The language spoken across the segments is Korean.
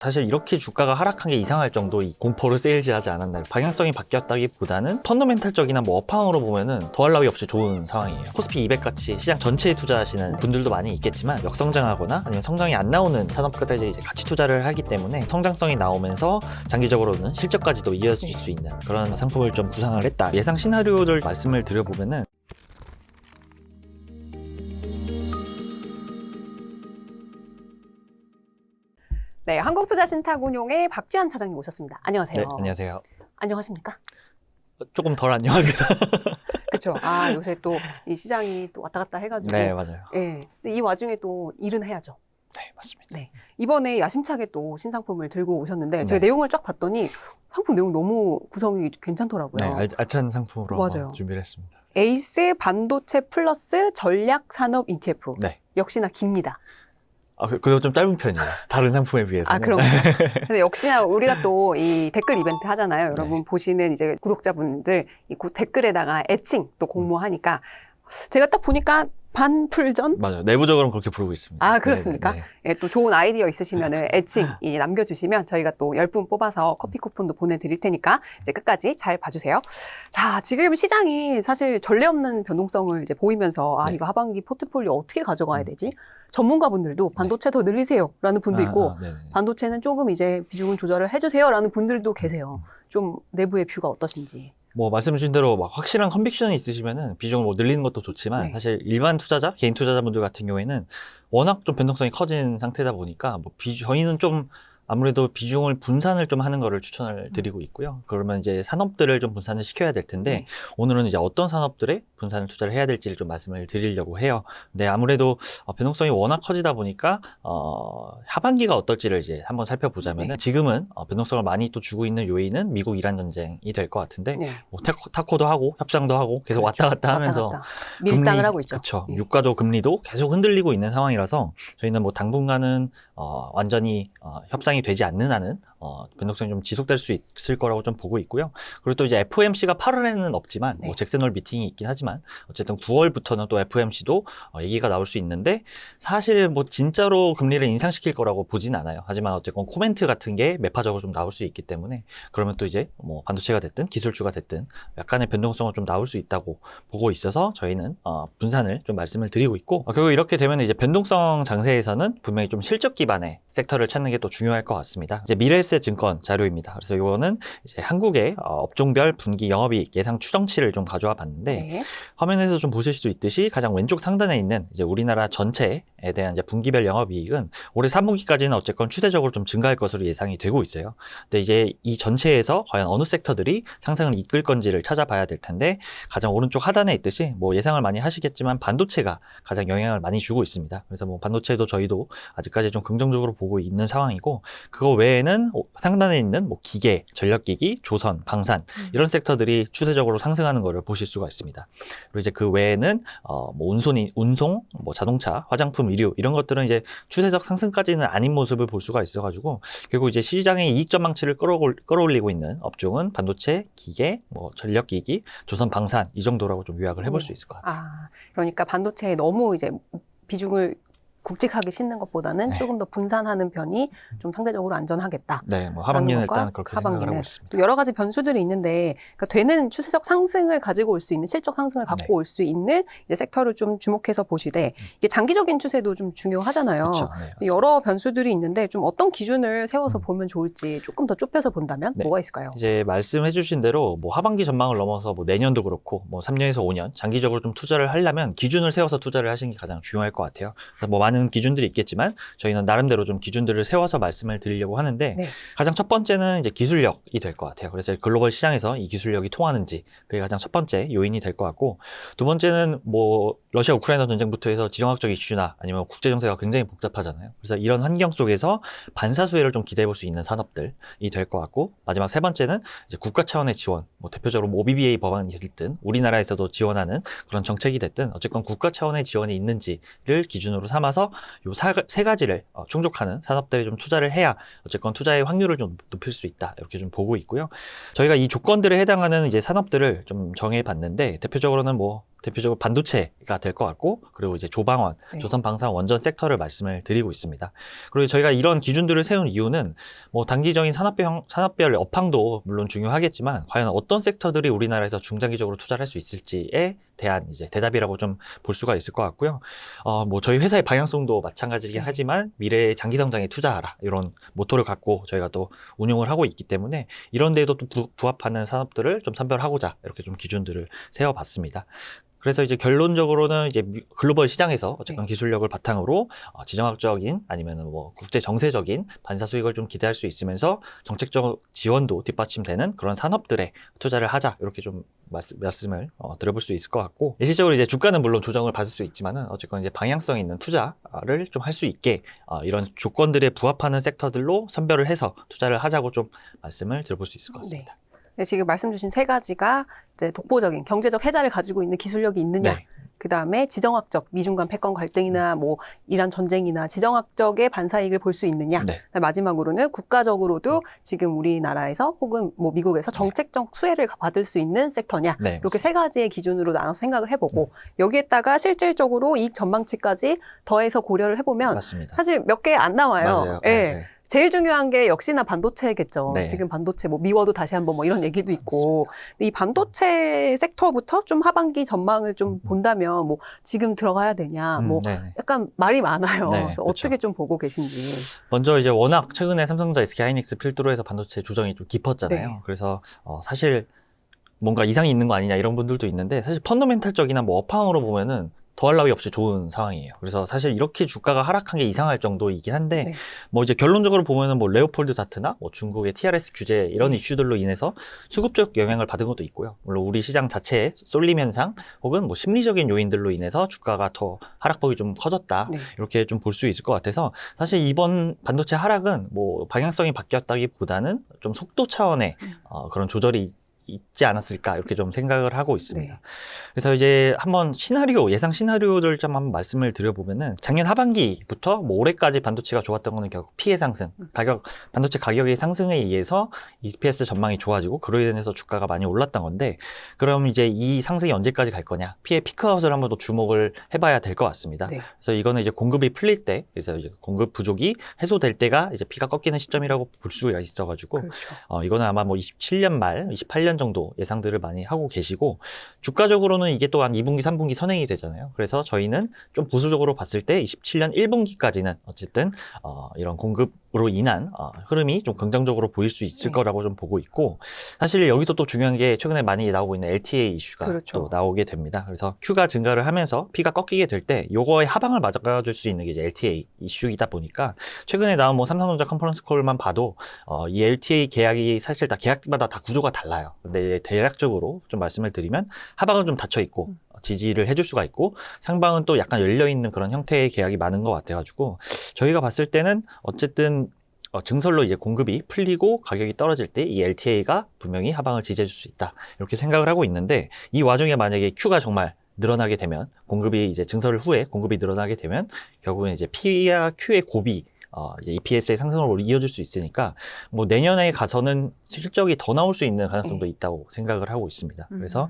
사실 이렇게 주가가 하락한 게 이상할 정도 이 공포를 세일즈하지 않았나요? 방향성이 바뀌었다기보다는 펀더멘탈적이나 뭐 업황으로 보면은 더할 나위 없이 좋은 상황이에요. 코스피 200 같이 시장 전체에 투자하시는 분들도 많이 있겠지만 역성장하거나 아니면 성장이 안 나오는 산업까지 이제 같이 투자를 하기 때문에 성장성이 나오면서 장기적으로는 실적까지도 이어질 수 있는 그런 상품을 좀 구상을 했다. 예상 시나리오를 말씀을 드려보면은 네, 한국투자신탁운용의 박지현 차장님 모셨습니다. 안녕하세요. 네, 안녕하세요. 안녕하십니까? 조금 덜 안녕합니다. 그렇죠. 요새 또 이 시장이 또 왔다 갔다 해가지고. 네, 맞아요. 예. 근데 이 와중에 또 일은 해야죠. 네, 맞습니다. 네. 이번에 야심차게 또 신상품을 들고 오셨는데 제가 네. 내용을 쫙 봤더니 상품 내용 너무 구성이 괜찮더라고요. 네, 알찬 상품으로 맞아요. 준비를 했습니다. 에이스 반도체 플러스 전략 산업 ETF. 네. 역시나 깁니다. 그거 좀 짧은 편이에요. 다른 상품에 비해서는. 그런가요? 근데 역시나 우리가 또 이 댓글 이벤트 하잖아요. 여러분 네. 보시는 이제 구독자분들 이 댓글에다가 애칭 또 공모하니까 제가 딱 보니까 반풀전? 맞아요. 내부적으로는 그렇게 부르고 있습니다. 그렇습니까? 네, 네. 예, 또 좋은 아이디어 있으시면 애칭 남겨주시면 저희가 또 10분 뽑아서 커피 쿠폰도 보내드릴 테니까 이제 끝까지 잘 봐주세요. 자, 지금 시장이 사실 전례 없는 변동성을 이제 보이면서 네. 이거 하반기 포트폴리오 어떻게 가져가야 되지? 전문가분들도 반도체 더 늘리세요 라는 분도 있고 네네. 반도체는 조금 이제 비중 조절을 해주세요 라는 분들도 계세요. 좀 내부의 뷰가 어떠신지. 뭐 말씀 주신 대로 막 확실한 컨빅션이 있으시면은 비중을 뭐 늘리는 것도 좋지만 네. 사실 일반 투자자, 개인 투자자분들 같은 경우에는 워낙 좀 변동성이 커진 상태다 보니까 뭐 저희는 좀 아무래도 비중을 분산을 좀 하는 거를 추천을 드리고 있고요. 그러면 이제 산업들을 좀 분산을 시켜야 될 텐데 네. 오늘은 이제 어떤 산업들에 분산을 투자를 해야 될지를 좀 말씀을 드리려고 해요. 근데 아무래도 변동성이 워낙 커지다 보니까 하반기가 어떨지를 이제 한번 살펴보자면은 네. 지금은 변동성을 많이 또 주고 있는 요인은 미국 이란 전쟁이 될 것 같은데 네. 뭐 타코도 하고 협상도 하고 계속 왔다 갔다 하면서 왔다 갔다. 밀당을 하고 있죠. 그렇죠. 네. 유가도 금리도 계속 흔들리고 있는 상황이라서 저희는 뭐 당분간은 완전히 협상이 되지 않는 한은 변동성이 좀 지속될 수 있을 거라고 좀 보고 있고요. 그리고 또 이제 FOMC가 8월에는 없지만 네. 뭐 잭슨홀 미팅이 있긴 하지만 어쨌든 9월부터는 또 FOMC도 얘기가 나올 수 있는데 사실 뭐 진짜로 금리를 인상시킬 거라고 보진 않아요. 하지만 어쨌건 코멘트 같은 게 매파적으로 좀 나올 수 있기 때문에 그러면 또 이제 뭐 반도체가 됐든 기술주가 됐든 약간의 변동성은 좀 나올 수 있다고 보고 있어서 저희는 분산을 좀 말씀을 드리고 있고 결국 이렇게 되면 이제 변동성 장세에서는 분명히 좀 실적 기반의 섹터를 찾는 게 또 중요할 것 같습니다. 이제 미래에셋 증권 자료입니다. 그래서 이거는 이제 한국의 업종별 분기 영업이익 예상 추정치를 좀 가져와 봤는데 네. 화면에서 좀 보실 수 있듯이 가장 왼쪽 상단에 있는 이제 우리나라 전체에 대한 이제 분기별 영업이익은 올해 3분기까지는 어쨌건 추세적으로 좀 증가할 것으로 예상이 되고 있어요. 근데 이제 이 전체에서 과연 어느 섹터들이 상승을 이끌 건지를 찾아봐야 될 텐데 가장 오른쪽 하단에 있듯이 뭐 예상을 많이 하시겠지만 반도체가 가장 영향을 많이 주고 있습니다. 그래서 뭐 반도체도 저희도 아직까지 좀 긍정적으로 보고 있는 상황이고 그거 외에는 상단에 있는 뭐 기계, 전력기기, 조선, 방산 이런 섹터들이 추세적으로 상승하는 것을 보실 수가 있습니다. 그리고 이제 그 외에는 뭐 운송, 뭐 자동차, 화장품, 의류 이런 것들은 이제 추세적 상승까지는 아닌 모습을 볼 수가 있어가지고 결국 이제 시장의 이익 전망치를 끌어올리고 있는 업종은 반도체, 기계, 뭐 전력기기, 조선, 방산 이 정도라고 좀 요약을 해볼 수 있을 것 같아요. 그러니까 반도체에 너무 이제 비중을 굵직하게 싣는 것보다는 네. 조금 더 분산하는 편이 좀 상대적으로 안전하겠다. 네, 뭐 하반기는 것과 일단 그렇게 생각을 하고 있습니다. 또 여러 가지 변수들이 있는데 그러니까 되는 추세적 상승을 가지고 올 수 있는 실적 상승을 갖고 네. 올 수 있는 이제 섹터를 좀 주목해서 보시되 이게 장기적인 추세도 좀 중요하잖아요. 그렇죠. 네, 맞습니다. 여러 변수들이 있는데 좀 어떤 기준을 세워서 보면 좋을지 조금 더 좁혀서 본다면 네. 뭐가 있을까요? 이제 말씀해 주신 대로 뭐 하반기 전망을 넘어서 뭐 내년도 그렇고 뭐 3년에서 5년 장기적으로 좀 투자를 하려면 기준을 세워서 투자를 하시는 게 가장 중요할 것 같아요. 그래서 뭐 많은 기준들이 있겠지만 저희는 나름대로 좀 기준들을 세워서 말씀을 드리려고 하는데 네. 가장 첫 번째는 이제 기술력이 될 것 같아요. 그래서 글로벌 시장에서 이 기술력이 통하는지 그게 가장 첫 번째 요인이 될 것 같고 두 번째는 뭐 러시아 우크라이나 전쟁부터 해서 지정학적 이슈나 아니면 국제 정세가 굉장히 복잡하잖아요. 그래서 이런 환경 속에서 반사수혜를 좀 기대해 볼 수 있는 산업들이 될 것 같고 마지막 세 번째는 이제 국가 차원의 지원, 뭐 대표적으로 뭐 OBBA 법안이 됐든 우리나라에서도 지원하는 그런 정책이 됐든 어쨌건 국가 차원의 지원이 있는지를 기준으로 삼아서 요 세 가지를 충족하는 산업들에 좀 투자를 해야 어쨌건 투자의 확률을 좀 높일 수 있다 이렇게 좀 보고 있고요. 저희가 이 조건들에 해당하는 이제 산업들을 좀 정해봤는데 대표적으로는 뭐 대표적으로 반도체가 될 것 같고, 그리고 이제 조방원, 네. 조선방산 원전 섹터를 말씀을 드리고 있습니다. 그리고 저희가 이런 기준들을 세운 이유는 뭐 단기적인 산업별 업황도 물론 중요하겠지만 과연 어떤 섹터들이 우리나라에서 중장기적으로 투자를 할 수 있을지에 대한 이제 대답이라고 좀 볼 수가 있을 것 같고요. 뭐 저희 회사의 방향성도 마찬가지긴 하지만 미래의 장기 성장에 투자하라 이런 모토를 갖고 저희가 또 운용을 하고 있기 때문에 이런 데에도 또 부합하는 산업들을 좀 선별하고자 이렇게 좀 기준들을 세워봤습니다. 그래서 이제 결론적으로는 이제 글로벌 시장에서 어쨌든 기술력을 바탕으로 지정학적인 아니면 뭐 국제 정세적인 반사 수익을 좀 기대할 수 있으면서 정책적 지원도 뒷받침되는 그런 산업들에 투자를 하자 이렇게 좀 말씀을 드려볼 수 있을 것 같고, 일시적으로 이제 주가는 물론 조정을 받을 수 있지만은 어쨌건 이제 방향성 있는 투자를 좀 할 수 있게 이런 조건들에 부합하는 섹터들로 선별을 해서 투자를 하자고 좀 말씀을 드려볼 수 있을 것 같습니다. 네, 지금 말씀 주신 세 가지가 이제 독보적인 경제적 혜자를 가지고 있는 기술력이 있느냐. 네. 그 다음에 지정학적 미중 간 패권 갈등이나 뭐 이란 전쟁이나 지정학적의 반사이익을 볼 수 있느냐. 네. 마지막으로는 국가적으로도 지금 우리나라에서 혹은 뭐 미국에서 정책적 수혜를 받을 수 있는 섹터냐. 네, 이렇게 세 가지의 기준으로 나눠서 생각을 해보고 여기에다가 실질적으로 이익 전망치까지 더해서 고려를 해보면 맞습니다. 사실 몇 개 안 나와요. 맞아요. 예. 네, 네. 제일 중요한 게 역시나 반도체겠죠. 네. 지금 반도체 뭐 미워도 다시 한번 뭐 이런 얘기도 있고. 근데 이 반도체 섹터부터 좀 하반기 전망을 좀 본다면 뭐 지금 들어가야 되냐. 뭐 네네. 약간 말이 많아요. 네, 그래서 그렇죠. 어떻게 좀 보고 계신지. 먼저 이제 워낙 최근에 삼성전자, SK하이닉스 필두로 해서 반도체 조정이 좀 깊었잖아요. 네. 그래서 사실 뭔가 이상이 있는 거 아니냐 이런 분들도 있는데 사실 펀더멘탈적이나 뭐 업황으로 보면은 더할 나위 없이 좋은 상황이에요. 그래서 사실 이렇게 주가가 하락한 게 이상할 정도이긴 한데 네. 뭐 이제 결론적으로 보면은 뭐 레오폴드 사트나 뭐 중국의 TRS 규제 이런 네. 이슈들로 인해서 수급적 영향을 받은 것도 있고요. 물론 우리 시장 자체의 쏠림 현상 혹은 뭐 심리적인 요인들로 인해서 주가가 더 하락폭이 좀 커졌다. 네. 이렇게 좀 볼 수 있을 것 같아서 사실 이번 반도체 하락은 뭐 방향성이 바뀌었다기보다는 좀 속도 차원의 그런 조절이 있지 않았을까 이렇게 좀 생각을 하고 있습니다. 네. 그래서 이제 한번 예상 시나리오를 좀 한번 말씀을 드려보면은 작년 하반기부터 뭐 올해까지 반도체가 좋았던 거는 결국 피해 상승, 반도체 가격의 상승에 의해서 EPS 전망이 좋아지고 그로 인해서 주가가 많이 올랐던 건데, 그럼 이제 이 상승이 언제까지 갈 거냐? 피해 피크아웃을 한번 더 주목을 해봐야 될 것 같습니다. 네. 그래서 이거는 이제 공급이 풀릴 때, 그래서 이제 공급 부족이 해소될 때가 이제 피가 꺾이는 시점이라고 볼 수가 있어가지고 그렇죠. 이거는 아마 뭐 27년 말, 28년 정도 예상들을 많이 하고 계시고, 주가적으로는 이게 또 한 2분기, 3분기 선행이 되잖아요. 그래서 저희는 좀 보수적으로 봤을 때 27년 1분기까지는 어쨌든 이런 공급으로 인한 흐름이 좀 긍정적으로 보일 수 있을 거라고 좀 보고 있고, 사실 여기서 또 중요한 게 최근에 많이 나오고 있는 LTA 이슈가 그렇죠. 또 나오게 됩니다. 그래서 Q가 증가를 하면서 P가 꺾이게 될 때 요거의 하방을 맞아줄 수 있는 게 이제 LTA 이슈이다 보니까 최근에 나온 뭐 삼성전자 컨퍼런스 콜만 봐도 이 LTA 계약이 사실 다 계약마다 다 구조가 달라요. 근데 대략적으로 좀 말씀을 드리면 하방은 좀 닫혀 있고 지지를 해줄 수가 있고 상방은 또 약간 열려있는 그런 형태의 계약이 많은 것 같아가지고 저희가 봤을 때는 어쨌든 증설로 이제 공급이 풀리고 가격이 떨어질 때 이 LTA가 분명히 하방을 지지해줄 수 있다 이렇게 생각을 하고 있는데, 이 와중에 만약에 Q가 정말 늘어나게 되면, 공급이 이제 증설 후에 공급이 늘어나게 되면 결국은 이제 P와 Q의 곱이 EPS의 상승으로 이어질 수 있으니까 뭐 내년에 가서는 실적이 더 나올 수 있는 가능성도 있다고 생각을 하고 있습니다. 그래서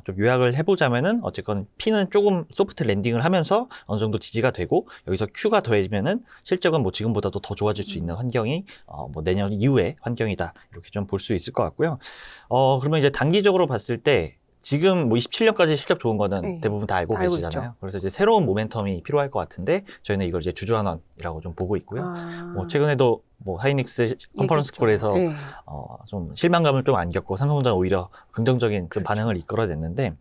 좀 요약을 해보자면은 어쨌건 P는 조금 소프트 랜딩을 하면서 어느 정도 지지가 되고 여기서 Q가 더해지면은 실적은 뭐 지금보다도 더 좋아질 수 있는 환경이 뭐 내년 이후의 환경이다 이렇게 좀 볼 수 있을 것 같고요. 그러면 이제 단기적으로 봤을 때 지금 뭐 27년까지 실적 좋은 거는 대부분 다 알고 계시잖아요. 있죠. 그래서 이제 새로운 모멘텀이 필요할 것 같은데 저희는 이걸 이제 주주환원이라고 좀 보고 있고요. 뭐 최근에도 뭐 하이닉스 컨퍼런스 콜에서 좀 실망감을 좀 안겼고 삼성전자 오히려 긍정적인 좀 반응을 이끌어냈는데,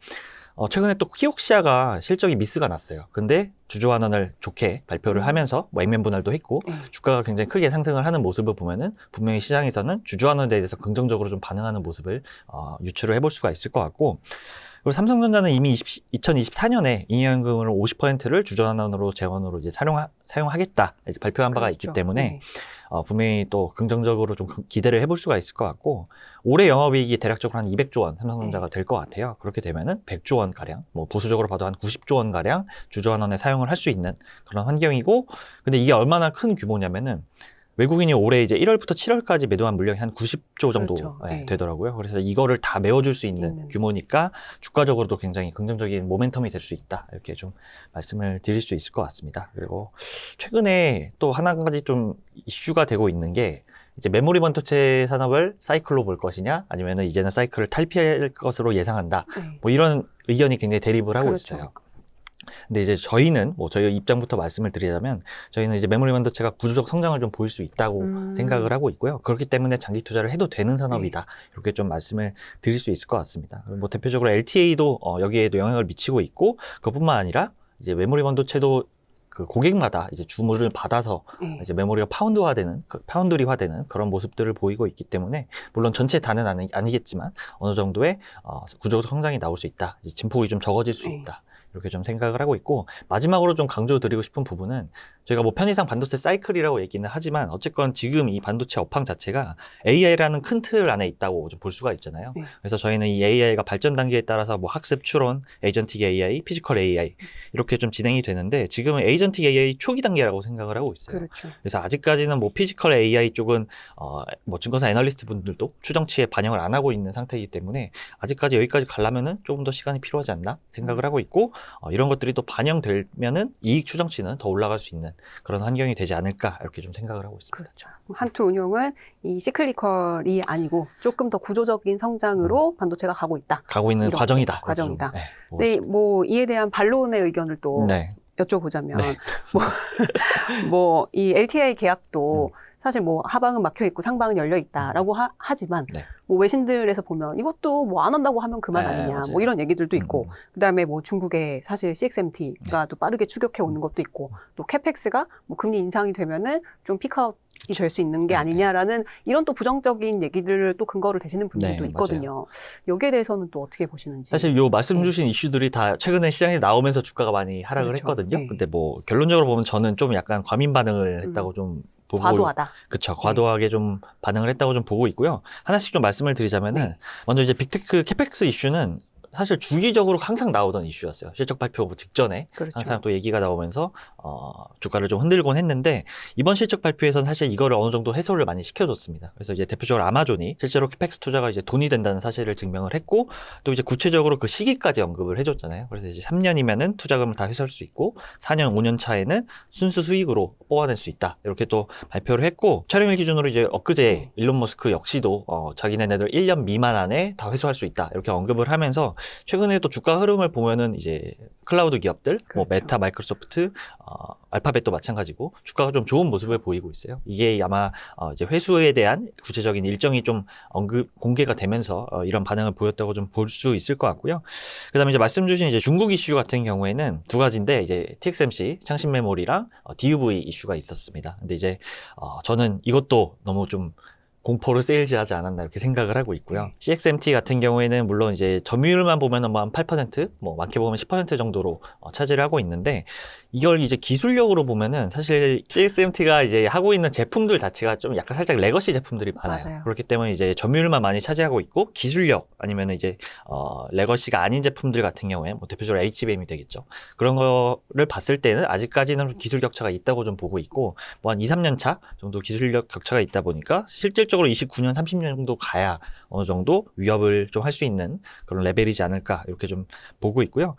최근에 또 키옥시아가 실적이 미스가 났어요. 근데 주주환원을 좋게 발표를 하면서 뭐 액면 분할도 했고 주가가 굉장히 크게 상승을 하는 모습을 보면은 분명히 시장에서는 주주환원에 대해서 긍정적으로 좀 반응하는 모습을 유추를 해볼 수가 있을 것 같고, 그리고 삼성전자는 이미 2024년에 잉여연금을 50%를 주주환원으로 재원으로 이제 사용하겠다 이제 발표한 바가 있기 때문에 분명히 또 긍정적으로 좀 기대를 해볼 수가 있을 것 같고, 올해 영업이익이 대략적으로 한 200조 원 삼성전자가 될 것 같아요. 그렇게 되면은 100조 원 가량, 뭐 보수적으로 봐도 한 90조 원 가량 주주환원에 사용을 할 수 있는 그런 환경이고, 근데 이게 얼마나 큰 규모냐면은 외국인이 올해 이제 1월부터 7월까지 매도한 물량이 한 90조 정도 그렇죠. 네. 되더라고요. 그래서 이거를 다 메워줄 수 있는 규모니까 주가적으로도 굉장히 긍정적인 모멘텀이 될 수 있다. 이렇게 좀 말씀을 드릴 수 있을 것 같습니다. 그리고 최근에 또 한 가지 좀 이슈가 되고 있는 게 이제 메모리 반도체 산업을 사이클로 볼 것이냐 아니면은 이제는 사이클을 탈피할 것으로 예상한다. 네. 뭐 이런 의견이 굉장히 대립을 하고 그렇죠. 있어요. 근데 이제 저희는 뭐 저희 입장부터 말씀을 드리자면 저희는 이제 메모리 반도체가 구조적 성장을 좀 보일 수 있다고 생각을 하고 있고요. 그렇기 때문에 장기 투자를 해도 되는 산업이다. 이렇게 좀 말씀을 드릴 수 있을 것 같습니다. 뭐 대표적으로 LTA도 여기에도 영향을 미치고 있고 그것뿐만 아니라 이제 메모리 반도체도 그 고객마다 이제 주문을 받아서 이제 메모리가 파운드리화되는 그런 모습들을 보이고 있기 때문에 물론 전체 다는 아니겠지만 어느 정도의 구조적 성장이 나올 수 있다. 이제 진폭이 좀 적어질 수 있다. 이렇게 좀 생각을 하고 있고 마지막으로 좀 강조드리고 싶은 부분은 저희가 뭐 편의상 반도체 사이클이라고 얘기는 하지만 어쨌건 지금 이 반도체 업황 자체가 AI라는 큰 틀 안에 있다고 좀 볼 수가 있잖아요. 그래서 저희는 이 AI가 발전 단계에 따라서 뭐 학습 추론, 에이전틱 AI, 피지컬 AI 이렇게 좀 진행이 되는데 지금은 에이전틱 AI 초기 단계라고 생각을 하고 있어요. 그렇죠. 그래서 아직까지는 뭐 피지컬 AI 쪽은 뭐 증권사 애널리스트 분들도 추정치에 반영을 안 하고 있는 상태이기 때문에 아직까지 여기까지 가려면은 조금 더 시간이 필요하지 않나 생각을 하고 있고 이런 것들이 또 반영되면은 이익 추정치는 더 올라갈 수 있는 그런 환경이 되지 않을까 이렇게 좀 생각을 하고 있습니다. 그렇죠. 한투 운용은 이 시클리컬이 아니고 조금 더 구조적인 성장으로 반도체가 가고 있다. 가고 있는 과정이다. 과정이다. 네, 뭐 이에 대한 반론의 의견을 또 여쭤보자면 뭐 이 LTI 계약도 사실 뭐 하방은 막혀 있고 상방은 열려 있다라고 하지만 뭐 외신들에서 보면 이것도 뭐 안 한다고 하면 그만 아니냐 맞아요. 뭐 이런 얘기들도 있고 그다음에 뭐 중국의 사실 CXMT가 또 빠르게 추격해 오는 것도 있고 또 캐펙스가 뭐 금리 인상이 되면은 좀 피크아웃 이 될 수 있는 게 아니냐라는 이런 또 부정적인 얘기들을 또 근거를 대시는 분들도 있거든요. 맞아요. 여기에 대해서는 또 어떻게 보시는지. 사실 요 말씀 주신 이슈들이 다 최근에 시장에 나오면서 주가가 많이 하락을 했거든요. 근데 뭐 결론적으로 보면 저는 좀 약간 과민 반응을 했다고 좀 보고 과도하다. 그렇죠. 과도하게 좀 반응을 했다고 좀 보고 있고요. 하나씩 좀 말씀을 드리자면은 먼저 이제 빅테크 캐펙스 이슈는 사실 주기적으로 항상 나오던 이슈였어요. 실적 발표 직전에 항상 또 얘기가 나오면서 주가를 좀 흔들곤 했는데 이번 실적 발표에서는 사실 이거를 어느 정도 해소를 많이 시켜줬습니다. 그래서 이제 대표적으로 아마존이 실제로 캐펙스 투자가 이제 돈이 된다는 사실을 증명을 했고 또 이제 구체적으로 그 시기까지 언급을 해줬잖아요. 그래서 이제 3년이면은 투자금을 다 회수할 수 있고 4년, 5년 차에는 순수 수익으로 뽑아낼 수 있다. 이렇게 또 발표를 했고 촬영일 기준으로 이제 엊그제 일론 머스크 역시도 자기네들 1년 미만 안에 다 회수할 수 있다. 이렇게 언급을 하면서 최근에 또 주가 흐름을 보면은 이제 클라우드 기업들, 뭐 메타, 마이크로소프트, 알파벳도 마찬가지고 주가가 좀 좋은 모습을 보이고 있어요. 이게 아마 이제 회수에 대한 구체적인 일정이 좀 공개가 되면서 이런 반응을 보였다고 좀 볼 수 있을 것 같고요. 그다음에 이제 말씀 주신 이제 중국 이슈 같은 경우에는 두 가지인데 이제 TSMC 창신 메모리랑 DUV 이슈가 있었습니다. 근데 이제 저는 이것도 너무 좀 공포를 세일즈하지 않았나 이렇게 생각을 하고 있고요. CXMT 같은 경우에는 물론 이제 점유율만 보면은 뭐 한 8%, 뭐 많게 보면 10% 정도로 차지를 하고 있는데 이걸 이제 기술력으로 보면은 사실 CXMT가 이제 하고 있는 제품들 자체가 좀 약간 살짝 레거시 제품들이 많아요. 맞아요. 그렇기 때문에 이제 점유율만 많이 차지하고 있고 기술력 아니면 이제 레거시가 아닌 제품들 같은 경우에 뭐 대표적으로 HBM이 되겠죠. 그런 거를 봤을 때는 아직까지는 기술 격차가 있다고 좀 보고 있고 뭐 한 2, 3년 차 정도 기술력 격차가 있다 보니까 실질적으로 29년, 30년 정도 가야 어느 정도 위협을 좀 할 수 있는 그런 레벨이지 않을까 이렇게 좀 보고 있고요.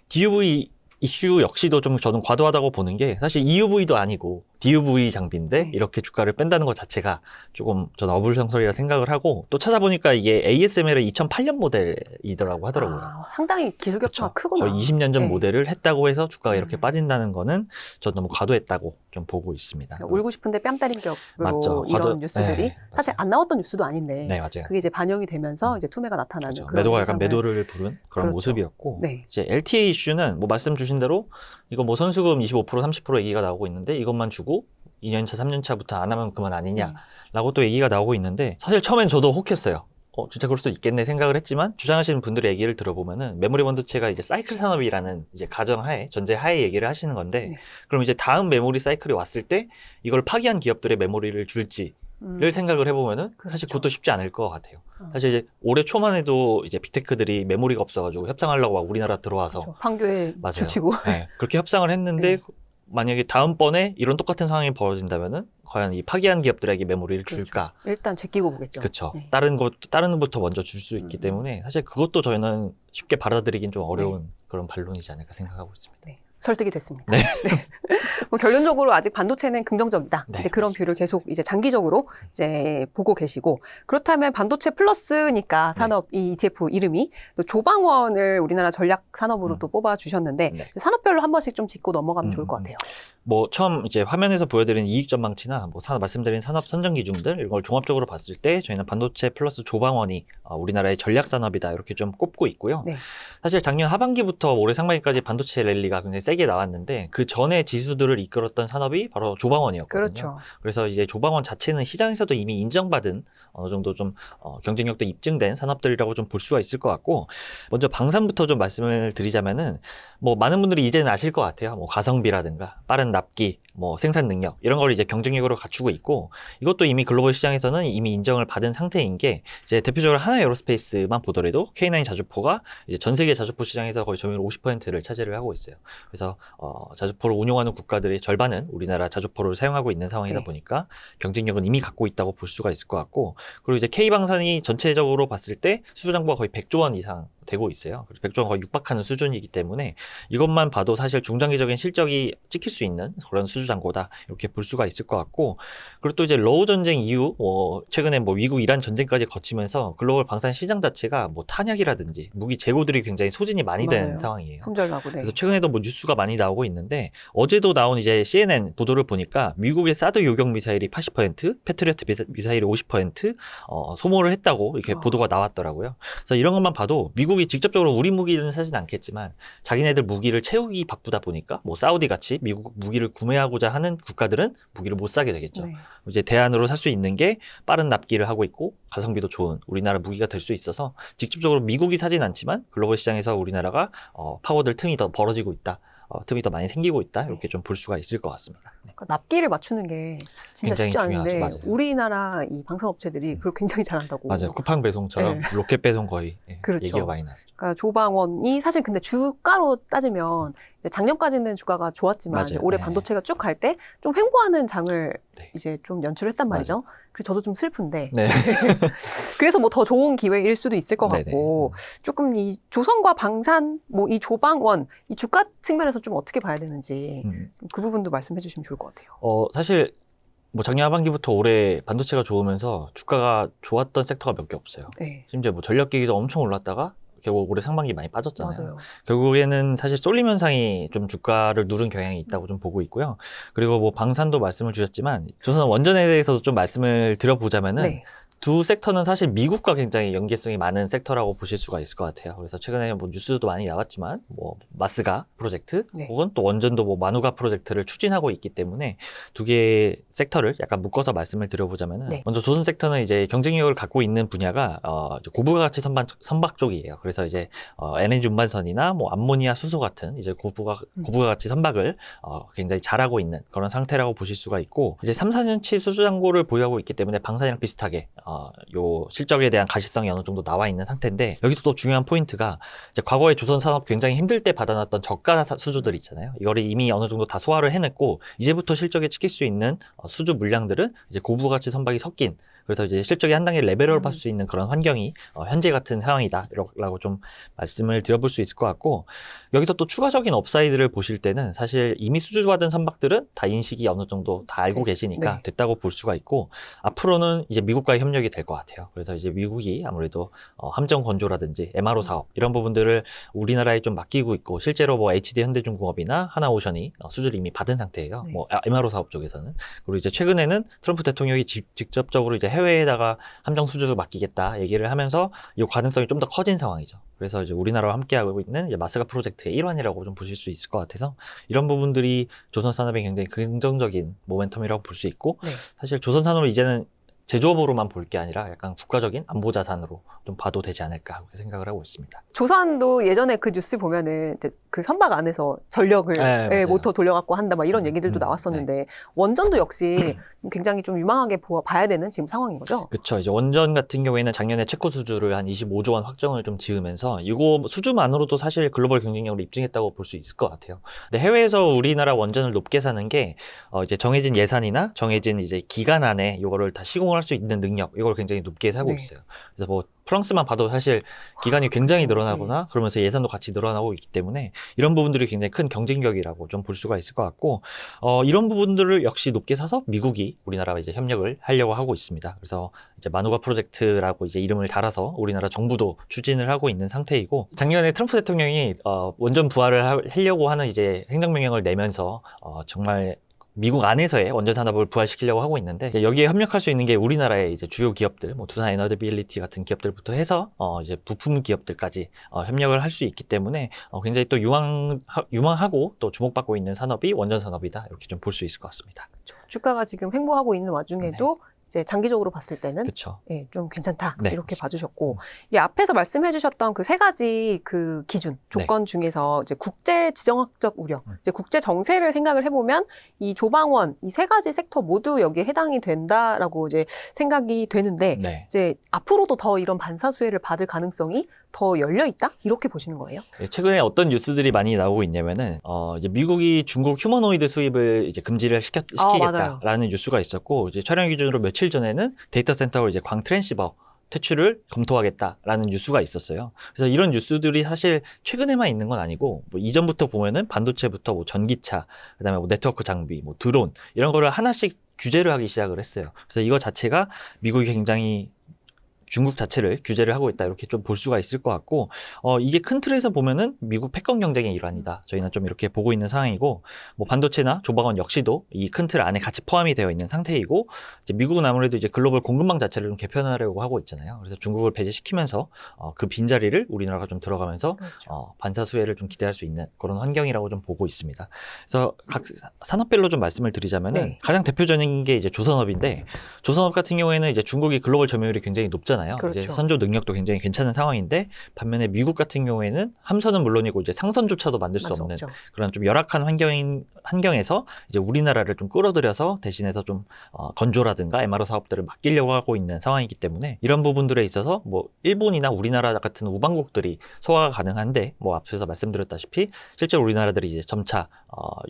DUV 이슈 역시도 좀 저는 과도하다고 보는 게 사실 EUV도 아니고 DUV 장비인데 이렇게 주가를 뺀다는 것 자체가 조금 저는 어불성설이라 생각을 하고 또 찾아보니까 이게 ASML의 2008년 모델이더라고 하더라고요. 상당히 기술 격차가 크구나. 거의 20년 전 모델을 했다고 해서 주가가 이렇게 빠진다는 거는 저 너무 과도했다고 좀 보고 있습니다. 울고 싶은데 뺨 때린 격으로 이런 뉴스들이 사실 안 나왔던 뉴스도 아닌데 그게 이제 반영이 되면서 이제 투매가 나타나는 그런 매도가 약간 매도를 부른 그런 모습이었고 이제 LTA 이슈는 뭐 말씀 주신 대로 이거 뭐 선수금 25% 30% 얘기가 나오고 있는데 이것만 주고 2년차 3년차부터 안 하면 그만 아니냐라고 또 얘기가 나오고 있는데 사실 처음엔 저도 혹했어요. 진짜 그럴 수도 있겠네 생각을 했지만 주장하시는 분들의 얘기를 들어보면은 메모리 반도체가 이제 사이클 산업이라는 이제 가정하에 전제하에 얘기를 하시는 건데 그럼 이제 다음 메모리 사이클이 왔을 때 이걸 파기한 기업들의 메모리를 줄지를 생각을 해보면은 사실 그것도 쉽지 않을 것 같아요. 사실 이제 올해 초만 해도 이제 빅테크들이 메모리가 없어가지고 협상하려고 막 우리나라 들어와서 판교에 주치고 그렇게 협상을 했는데 만약에 다음번에 이런 똑같은 상황이 벌어진다면은 과연 이 파기한 기업들에게 메모리를 그렇죠. 줄까? 일단 제끼고 보겠죠. 그렇죠. 네. 다른 것부터 먼저 줄 수 있기 때문에 사실 그것도 저희는 쉽게 받아들이긴 좀 어려운 그런 반론이지 않을까 생각하고 있습니다. 네. 설득이 됐습니다. 네. 뭐 결론적으로 아직 반도체는 긍정적이다. 네, 이제 그런 맞습니다. 뷰를 계속 이제 장기적으로 이제 보고 계시고, 그렇다면 반도체 플러스니까 산업 이 ETF 이름이 또 조방원을 우리나라 전략 산업으로 또 뽑아 주셨는데 네. 산업별로 한 번씩 좀 짚고 넘어가면 좋을 것 같아요. 뭐 처음 이제 화면에서 보여드린 이익 전망치나 뭐 말씀드린 산업 선정 기준들 이런 걸 종합적으로 봤을 때 저희는 반도체 플러스 조방원이 우리나라의 전략 산업이다 이렇게 좀 꼽고 있고요. 네. 사실 작년 하반기부터 올해 상반기까지 반도체 랠리가 굉장히 세게 나왔는데 그 전에 지수들을 이끌었던 산업이 바로 조방원이었거든요. 그렇죠. 그래서 이제 조방원 자체는 시장에서도 이미 인정받은 어느 정도 좀 경쟁력도 입증된 산업들이라고 좀 볼 수가 있을 것 같고, 먼저 방산부터 좀 말씀을 드리자면은 뭐 많은 분들이 이제는 아실 것 같아요. 뭐 가성비라든가 빠른 납기, 뭐 생산 능력 이런 걸 이제 경쟁력으로 갖추고 있고, 이것도 이미 글로벌 시장에서는 이미 인정을 받은 상태인 게 이제 대표적으로 하나 에어로스페이스만 보더라도 K9 자주포가 이제 전 세계 자주포 시장에서 거의 점유율 50%를 차지를 하고 있어요. 그래서 자주포를 운용하는 국가들의 절반은 우리나라 자주포를 사용하고 있는 상황이다 네. 보니까 경쟁력은 이미 갖고 있다고 볼 수가 있을 것 같고, 그리고 이제 K방산이 전체적으로 봤을 때 수주 잔고가 거의 100조 원 이상 되고 있어요. 100조 원 거의 육박하는 수준이기 때문에 이것만 봐도 사실 중장기적인 실적이 찍힐 수 있는 그런 수주 잔고다 이렇게 볼 수가 있을 것 같고, 그리고 또 이제 러우 전쟁 이후 최근에 뭐 미국 이란 전쟁까지 거치면서 글로벌 방산 시장 자체가 뭐 탄약이라든지 무기 재고들이 굉장히 소진이 많이 된 맞아요. 상황이에요. 품절나고. 네. 그래서 최근에도 뭐 뉴스가 많이 나오고 있는데, 어제도 나온 이제 CNN 보도를 보니까 미국의 사드 요격 미사일이 80%, 패트리어트 미사일이 50% 소모를 했다고 이렇게 보도가 나왔더라고요. 그래서 이런 것만 봐도 미국이 직접적으로 우리 무기는 사진 않겠지만 자기네들 무기를 채우기 바쁘다 보니까 뭐 사우디 같이 미국 무기를 구매하고자 하는 국가들은 무기를 못 사게 되겠죠. 네. 이제 대안으로 살 수 있는 게 빠른 납기를 하고 있고 가성비도 좋은 우리나라 무기가 될 수 있어서 직접적으로 미국이 사진 않지만 글로벌 시장에서 우리나라가 파고들 틈이 더 벌어지고 있다. 틈이 더 많이 생기고 있다. 이렇게 좀 볼 수가 있을 것 같습니다. 네. 그러니까 납기를 맞추는 게 진짜 굉장히 쉽지 않은데 중요하죠. 맞아요. 우리나라 이 방산업체들이 그걸 굉장히 잘한다고. 맞아요. 쿠팡 배송처럼 네. 로켓 배송 거의 그렇죠. 얘기가 많이 나죠. 그러니까 조방원이 사실 근데 주가로 따지면 이제 작년까지는 주가가 좋았지만 맞아요. 이제 올해 네. 반도체가 쭉 갈 때 좀 횡보하는 장을 네. 이제 좀 연출했단 말이죠. 그래서 저도 좀 슬픈데 네. 그래서 뭐 더 좋은 기회일 수도 있을 것 네네. 같고, 조금 이 조선과 방산 뭐 이 조방원 이 주가 측면에서 좀 어떻게 봐야 되는지 그 부분도 말씀해 주시면 좋을 것 같아요. 사실 뭐 작년 하반기부터 올해 반도체가 좋으면서 주가가 좋았던 섹터가 몇 개 없어요. 네. 심지어 뭐 전력기기도 엄청 올랐다가 결국 올해 상반기 많이 빠졌잖아요. 맞아요. 결국에는 사실 쏠림 현상이 좀 주가를 누른 경향이 있다고 좀 보고 있고요. 그리고 뭐 방산도 말씀을 주셨지만 조선 원전에 대해서도 좀 말씀을 드려보자면은 네. 두 섹터는 사실 미국과 굉장히 연계성이 많은 섹터라고 보실 수가 있을 것 같아요. 그래서 최근에 뭐 뉴스도 많이 나왔지만 뭐 마스가 프로젝트 네. 혹은 또 원전도 뭐 마누가 프로젝트를 추진하고 있기 때문에 두 개의 섹터를 약간 묶어서 말씀을 드려보자면은 네. 먼저 조선 섹터는 이제 경쟁력을 갖고 있는 분야가 고부가가치 선박 쪽이에요. 그래서 이제 LNG 운반선이나 뭐 암모니아 수소 같은 이제 고부가가치 선박을 굉장히 잘하고 있는 그런 상태라고 보실 수가 있고, 이제 3, 4년치 수주 잔고를 보유하고 있기 때문에 방산이랑 비슷하게 요 실적에 대한 가시성이 어느 정도 나와 있는 상태인데, 여기서 또 중요한 포인트가 이제 과거에 조선 산업 굉장히 힘들 때 받아놨던 저가 수주들 있잖아요. 이거를 이미 어느 정도 다 소화를 해냈고 이제부터 실적에 찍힐 수 있는 수주 물량들은 이제 고부가치 선박이 섞인, 그래서 이제 실적이 한 단계 레벨업을 할 수 있는 그런 환경이 현재 같은 상황이다 라고 좀 말씀을 드려볼 수 있을 것 같고, 여기서 또 추가적인 업사이드를 보실 때는 사실 이미 수주받은 선박들은 다 인식이 어느 정도 다 알고 계시니까 네. 됐다고 볼 수가 있고, 앞으로는 이제 미국과의 협력이 될 것 같아요. 그래서 이제 미국이 아무래도 함정 건조라든지 MRO 사업 이런 부분들을 우리나라에 좀 맡기고 있고, 실제로 뭐 HD 현대중공업이나 하나오션이 수주를 이미 받은 상태예요. 네. 뭐 MRO 사업 쪽에서는. 그리고 이제 최근에는 트럼프 대통령이 직접적으로 이제 해외에다가 함정 수주를 맡기겠다 얘기를 하면서 이 가능성이 좀 더 커진 상황이죠. 그래서 이제 우리나라와 함께하고 있는 이제 마스가 프로젝트의 일환이라고 좀 보실 수 있을 것 같아서, 이런 부분들이 조선 산업의 굉장히 긍정적인 모멘텀이라고 볼 수 있고, 네. 사실 조선 산업은 이제는 제조업으로만 볼 게 아니라 약간 국가적인 안보 자산으로 좀 봐도 되지 않을까 그렇게 생각을 하고 있습니다. 조선도 예전에 그 뉴스 보면은 이제 그 선박 안에서 전력을 네, 맞아요. 모터 돌려갖고 한다 막 이런 얘기들도 나왔었는데 원전도 역시 굉장히 좀 유망하게 봐야 되는 지금 상황인 거죠? 그렇죠. 이제 원전 같은 경우에는 작년에 체코 수주를 한 25조 원 확정을 좀 지으면서 이거 수주만으로도 사실 글로벌 경쟁력으로 입증했다고 볼 수 있을 것 같아요. 근데 해외에서 우리나라 원전을 높게 사는 게 이제 정해진 예산이나 정해진 이제 기간 안에 이거를 다 시공을 할 수 있는 능력 이걸 굉장히 높게 사고 네. 있어요. 그래서 뭐 프랑스만 봐도 사실 기간이 굉장히 그렇죠. 늘어나거나 그러면서 예산도 같이 늘어나고 있기 때문에 이런 부분들이 굉장히 큰 경쟁력이라고 좀 볼 수가 있을 것 같고 이런 부분들을 역시 높게 사서 미국이 우리나라와 이제 협력을 하려고 하고 있습니다. 그래서 이제 마누가 프로젝트라고 이제 이름을 달아서 우리나라 정부도 추진을 하고 있는 상태이고 작년에 트럼프 대통령이 원전 부활을 하려고 하는 이제 행정명령을 내면서 정말 미국 안에서의 원전 산업을 부활시키려고 하고 있는데 이제 여기에 협력할 수 있는 게 우리나라의 이제 주요 기업들, 뭐 두산 에너비빌리티 같은 기업들부터 해서 이제 부품 기업들까지 협력을 할 수 있기 때문에 굉장히 또 유망하고 또 주목받고 있는 산업이 원전 산업이다 이렇게 좀 볼 수 있을 것 같습니다. 주가가 지금 횡보하고 있는 와중에도 이제 장기적으로 봤을 때는 그렇죠. 예, 좀 괜찮다 네, 이렇게 맞습니다. 봐주셨고 이 앞에서 말씀해주셨던 그 세 가지 그 기준 조건 중에서 이제 국제 지정학적 우려, 이제 국제 정세를 생각을 해보면 이 조방원 이 세 가지 섹터 모두 여기에 해당이 된다라고 이제 생각이 되는데 네. 이제 앞으로도 더 이런 반사 수혜를 받을 가능성이 더 열려 있다 이렇게 보시는 거예요? 최근에 어떤 뉴스들이 많이 나오고 있냐면은 이제 미국이 중국 휴머노이드 수입을 이제 금지를 시키겠다라는 뉴스가 있었고 이제 촬영 기준으로 며칠 전에는 데이터 센터로 이제 광 트랜시버 퇴출을 검토하겠다라는 뉴스가 있었어요. 그래서 이런 뉴스들이 사실 최근에만 있는 건 아니고 뭐 이전부터 보면은 반도체부터 뭐 전기차, 그다음에 뭐 네트워크 장비, 뭐 드론 이런 거를 하나씩 규제를 하기 시작을 했어요. 그래서 이거 자체가 미국이 굉장히 중국 자체를 규제를 하고 있다 이렇게 좀 볼 수가 있을 것 같고 이게 큰 틀에서 보면은 미국 패권 경쟁의 일환이다. 저희는 좀 이렇게 보고 있는 상황이고 뭐 반도체나 조방원 역시도 이 큰 틀 안에 같이 포함이 되어 있는 상태이고 이제 미국은 아무래도 이제 글로벌 공급망 자체를 좀 개편하려고 하고 있잖아요. 그래서 중국을 배제시키면서 그 빈자리를 우리나라가 좀 들어가면서 그렇죠. 반사 수혜를 좀 기대할 수 있는 그런 환경이라고 좀 보고 있습니다. 그래서 각 산업별로 좀 말씀을 드리자면은 네. 가장 대표적인 게 이제 조선업인데 조선업 같은 경우에는 이제 중국이 글로벌 점유율이 굉장히 높잖아요. 그렇죠. 이제 선조 능력도 굉장히 괜찮은 상황인데 반면에 미국 같은 경우에는 함선은 물론이고 이제 상선조차도 만들 수 없는 없죠. 그런 좀 열악한 환경에서 이제 우리나라를 좀 끌어들여서 대신해서 좀 건조라든가 MRO 사업들을 맡기려고 하고 있는 상황이기 때문에 이런 부분들에 있어서 뭐 일본이나 우리나라 같은 우방국들이 소화가 가능한데 뭐 앞에서 말씀드렸다시피 실제로 우리나라들이 이제 점차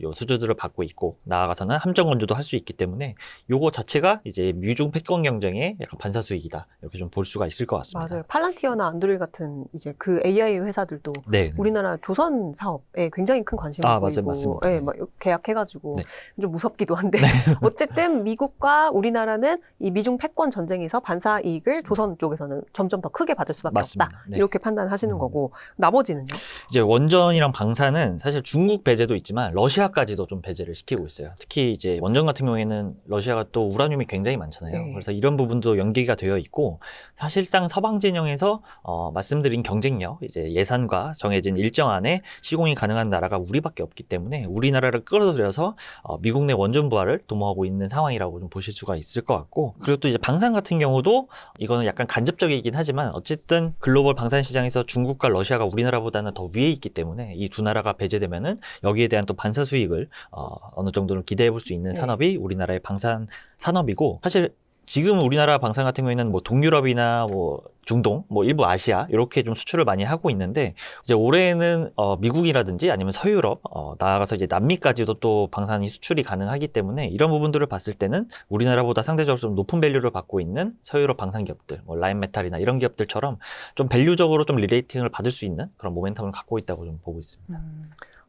요 수주들을 받고 있고 나아가서는 함정 건조도 할 수 있기 때문에 요거 자체가 이제 미중 패권 경쟁의 약간 반사 수익이다 이렇게 좀 볼 수가 있을 것 같습니다. 맞아요. 팔란티어나 안드릴 같은 이제 그 AI 회사들도 네. 우리나라 조선 사업에 굉장히 큰 관심을 맞아요. 보이고 맞습니다. 예, 막 계약해가지고 네. 좀 무섭기도 한데 어쨌든 미국과 우리나라는 이 미중 패권 전쟁에서 반사 이익을 조선 쪽에서는 점점 더 크게 받을 수밖에 맞습니다. 없다. 네. 이렇게 판단하시는 거고 나머지는요? 이제 원전이랑 방사는 사실 중국 배제도 있지만 러시아까지도 좀 배제를 시키고 있어요. 특히 이제 원전 같은 경우에는 러시아가 또 우라늄이 굉장히 많잖아요. 네. 그래서 이런 부분도 연계가 되어 있고 사실상 서방 진영에서 말씀드린 경쟁력, 이제 예산과 정해진 일정 안에 시공이 가능한 나라가 우리밖에 없기 때문에 우리나라를 끌어들여서 미국 내 원전 부활을 도모하고 있는 상황이라고 좀 보실 수가 있을 것 같고 그리고 또 이제 방산 같은 경우도 이거는 약간 간접적이긴 하지만 어쨌든 글로벌 방산 시장에서 중국과 러시아가 우리나라보다는 더 위에 있기 때문에 이 두 나라가 배제되면은 여기에 대한 또 반사 수익을 어느 정도는 기대해 볼 수 있는 산업이 우리나라의 방산 산업이고 사실 지금 우리나라 방산 같은 경우에는 뭐 동유럽이나 뭐 중동, 뭐 일부 아시아 이렇게 좀 수출을 많이 하고 있는데 이제 올해는 미국이라든지 아니면 서유럽 나아가서 이제 남미까지도 또 방산이 수출이 가능하기 때문에 이런 부분들을 봤을 때는 우리나라보다 상대적으로 좀 높은 밸류를 받고 있는 서유럽 방산 기업들, 뭐 라인메탈이나 이런 기업들처럼 좀 밸류적으로 좀 리레이팅을 받을 수 있는 그런 모멘텀을 갖고 있다고 좀 보고 있습니다.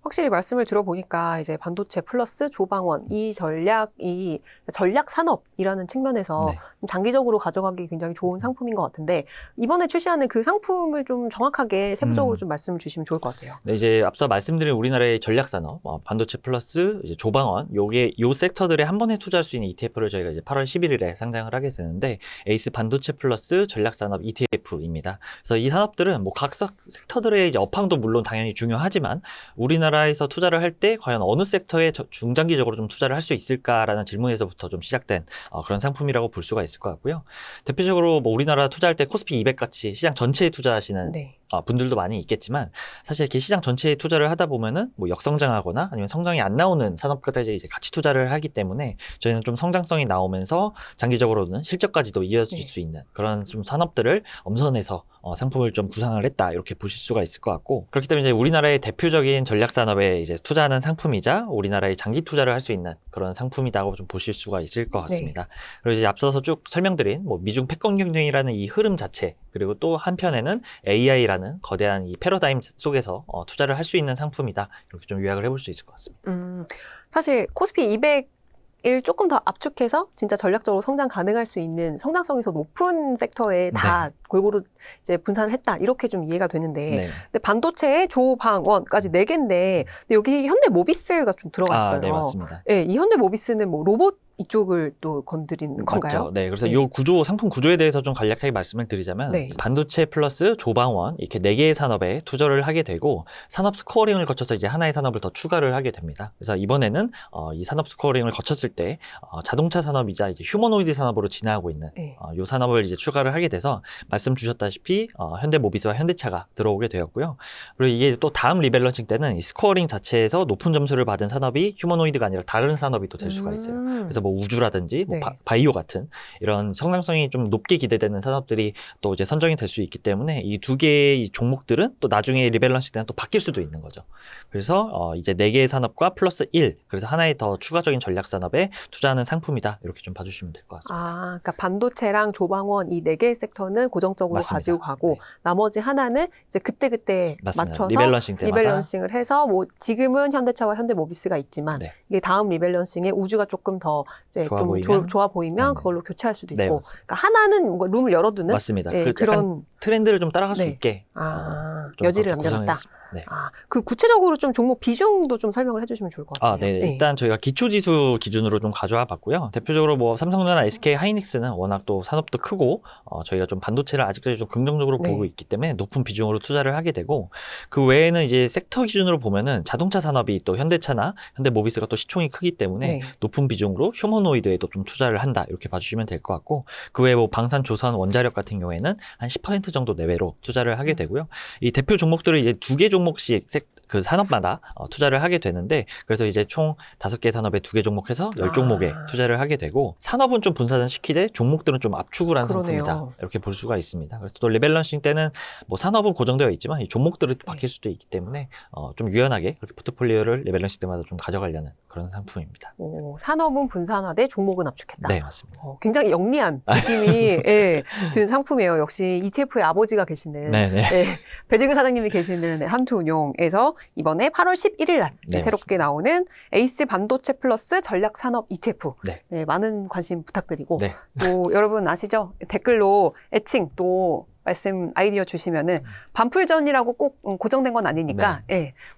확실히 말씀을 들어보니까 이제 반도체 플러스 조방원 이 전략이 전략 산업이라는 측면에서 네. 좀 장기적으로 가져가기 굉장히 좋은 상품인 것 같은데 이번에 출시하는 그 상품을 좀 정확하게 세부적으로 좀 말씀을 주시면 좋을 것 같아요. 네, 이제 앞서 말씀드린 우리나라의 전략 산업, 반도체 플러스 이제 조방원, 요 섹터들에 한 번에 투자할 수 있는 ETF를 저희가 이제 8월 11일에 상장을 하게 되는데 에이스 반도체 플러스 전략 산업 ETF입니다. 그래서 이 산업들은 뭐 각 섹터들의 이제 업황도 물론 당연히 중요하지만 우리나라 우리나라에서 투자를 할 때 과연 어느 섹터에 중장기적으로 좀 투자를 할 수 있을까라는 질문에서부터 좀 시작된 그런 상품이라고 볼 수가 있을 것 같고요. 대표적으로 뭐 우리나라 투자할 때 코스피 200 같이 시장 전체에 투자하시는 네. 분들도 많이 있겠지만 사실 이렇게 시장 전체에 투자를 하다 보면은 뭐 역성장하거나 아니면 성장이 안 나오는 산업까지 이제 같이 투자를 하기 때문에 저희는 좀 성장성이 나오면서 장기적으로는 실적까지도 이어질 네. 수 있는 그런 좀 산업들을 엄선해서 상품을 좀 구상을 했다 이렇게 보실 수가 있을 것 같고 그렇기 때문에 이제 우리나라의 대표적인 전략 산업에 이제 투자하는 상품이자 우리나라의 장기 투자를 할 수 있는 그런 상품이라고 좀 보실 수가 있을 것 같습니다. 그리고 이제 앞서서 쭉 설명드린 뭐 미중 패권 경쟁이라는 이 흐름 자체 그리고 또 한편에는 AI라는 거대한 이 패러다임 속에서 투자를 할 수 있는 상품이다 이렇게 좀 요약을 해볼 수 있을 것 같습니다. 사실 코스피 200을 조금 더 압축해서 진짜 전략적으로 성장 가능할 수 있는 성장성이 더 높은 섹터에 다 골고루 이제 분산을 했다 이렇게 좀 이해가 되는데 네. 근데 반도체에 조방원까지 4개인데 근데 여기 현대모비스가 좀 들어가 있어요. 네, 맞습니다. 네, 이 현대모비스는 뭐 로봇 이쪽을 또 건드리는 건가요? 맞죠. 네, 그래서 네. 이 구조, 상품 구조에 대해서 좀 간략하게 말씀을 드리자면 네. 반도체 플러스 조방원 이렇게 4개의 산업에 투자를 하게 되고 산업 스코어링을 거쳐서 이제 하나의 산업을 더 추가를 하게 됩니다. 그래서 이번에는 이 산업 스코어링을 거쳤을 때 자동차 산업이자 이제 휴머노이드 산업으로 진화하고 있는 네. 이 산업을 이제 추가를 하게 돼서 말씀 주셨다시피 현대모비스와 현대차가 들어오게 되었고요. 그리고 이게 또 다음 리밸런싱 때는 이 스코어링 자체에서 높은 점수를 받은 산업이 휴머노이드가 아니라 다른 산업이 또 될 수가 있어요. 그래서 뭐 우주라든지 뭐 네. 바이오 같은 이런 성장성이 좀 높게 기대되는 산업들이 또 이제 선정이 될 수 있기 때문에 이 두 개의 종목들은 또 나중에 리밸런싱 때는 또 바뀔 수도 있는 거죠. 그래서 이제 4개의 산업과 플러스 1 그래서 하나의 더 추가적인 전략 산업에 투자하는 상품이다 이렇게 좀 봐주시면 될 것 같습니다. 그러니까 반도체랑 조방원 이 4개의 섹터는 고정적으로 맞습니다. 가지고 가고 네. 나머지 하나는 이제 그때 맞습니다. 맞춰서 리밸런싱 때마다 리밸런싱을 해서 뭐 지금은 현대차와 현대모비스가 있지만 네. 이게 다음 리밸런싱에 우주가 조금 더 이제 좋아 좀 보이면? 좋아 보이면 네네. 그걸로 교체할 수도 네, 있고 맞습니다. 그러니까 하나는 뭔가 룸을 열어두는 맞습니다. 예, 그 그런 트렌드를 좀 따라갈 수 네. 있게 좀 여지를 그렇게 남겨놨다. 구성을 네. 그 구체적으로 좀 종목 비중도 좀 설명을 해주시면 좋을 것 같아요. 네. 일단 저희가 기초지수 기준으로 좀 가져와 봤고요. 대표적으로 뭐 삼성전자, SK 하이닉스는 워낙 또 산업도 크고 저희가 좀 반도체를 아직까지 좀 긍정적으로 네. 보고 있기 때문에 높은 비중으로 투자를 하게 되고 그 외에는 이제 섹터 기준으로 보면은 자동차 산업이 또 현대차나 현대모비스가 또 시총이 크기 때문에 네. 높은 비중으로 휴머노이드에도 좀 투자를 한다 이렇게 봐주시면 될 것 같고 그 외에 뭐 방산, 조선, 원자력 같은 경우에는 한 10% 정도 내외로 투자를 하게 되고요. 이 대표 종목들을 이제 2개 종목씩 그 산업마다 투자를 하게 되는데 그래서 이제 총 5개 산업에 2개 종목해서 10종목에 투자를 하게 되고 산업은 좀 분산을 시키되 종목들은 좀 압축을 한 그러네요. 상품이다 이렇게 볼 수가 있습니다. 그래서 또 리밸런싱 때는 뭐 산업은 고정되어 있지만 이 종목들이 또 바뀔 수도 있기 때문에 좀 유연하게 그렇게 포트폴리오를 리밸런싱 때마다 좀 가져가려는 그런 상품입니다. 산업은 분산화돼 종목은 압축했다. 네, 맞습니다. 굉장히 영리한 느낌이 예, 드는 상품이에요. 역시 ETF의 아버지가 계시는 네네. 배재근 사장님이 계시는 한투운용에서 이번에 8월 11일 날 네, 새롭게 나오는 에이스 반도체 플러스 전략 산업 ETF. 네. 많은 관심 부탁드리고 네. 또 여러분 아시죠? 댓글로 애칭 또 말씀 아이디어 주시면은 반풀전이라고 꼭 고정된 건 아니니까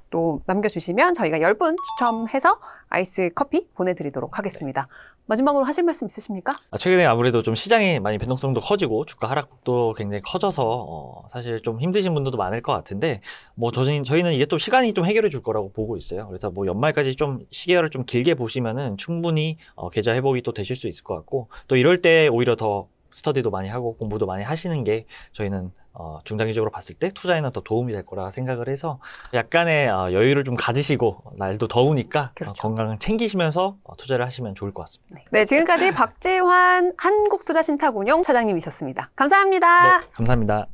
또 남겨주시면 저희가 10분 추첨해서 아이스 커피 보내드리도록 하겠습니다. 마지막으로 하실 말씀 있으십니까? 최근에 아무래도 좀 시장이 많이 변동성도 커지고 주가 하락도 굉장히 커져서 사실 좀 힘드신 분들도 많을 것 같은데 뭐 저희는 이게 또 시간이 좀 해결해 줄 거라고 보고 있어요. 그래서 뭐 연말까지 좀 시계열을 좀 길게 보시면은 충분히 계좌 회복이 또 되실 수 있을 것 같고 또 이럴 때 오히려 더 스터디도 많이 하고 공부도 많이 하시는 게 저희는 중장기적으로 봤을 때 투자에는 더 도움이 될 거라 생각을 해서 약간의 여유를 좀 가지시고 날도 더우니까 그렇죠. 건강을 챙기시면서 투자를 하시면 좋을 것 같습니다. 네, 지금까지 박재환 한국투자신탁운용 차장님이셨습니다. 감사합니다. 네, 감사합니다.